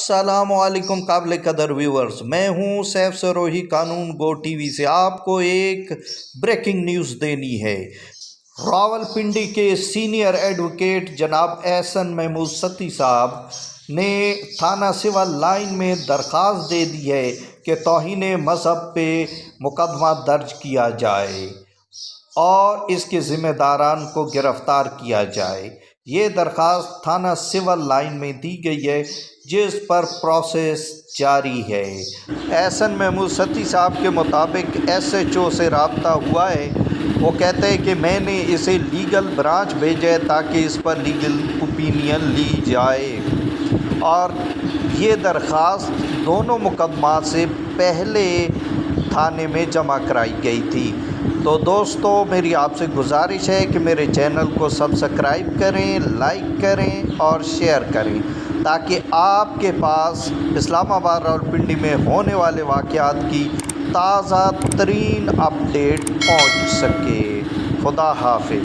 السلام علیکم قابل قدر ویورز، میں ہوں سیف سروہی قانون گو ٹی وی سے آپ کو ایک بریکنگ نیوز دینی ہے۔ راولپنڈی کے سینئر ایڈوکیٹ جناب احسن محمود ستی صاحب نے تھانہ سول لائن میں درخواست دے دی ہے کہ توہین مذہب پہ مقدمہ درج کیا جائے اور اس کے ذمہ داران کو گرفتار کیا جائے۔ یہ درخواست تھانہ سول لائن میں دی گئی ہے جس پر پروسیس جاری ہے۔ احسن محمود ستی صاحب کے مطابق ایس ایچ او سے رابطہ ہوا ہے۔ وہ کہتے ہیں کہ میں نے اسے لیگل برانچ بھیجا ہے تاکہ اس پر لیگل اوپینین لی جائے، اور یہ درخواست دونوں مقدمات سے پہلے تھانے میں جمع کرائی گئی تھی۔ تو دوستو، میری آپ سے گزارش ہے کہ میرے چینل کو سبسکرائب کریں، لائک کریں اور شیئر کریں تاکہ آپ کے پاس اسلام آباد راولپنڈی میں ہونے والے واقعات کی تازہ ترین اپڈیٹ پہنچ سکے۔ خدا حافظ۔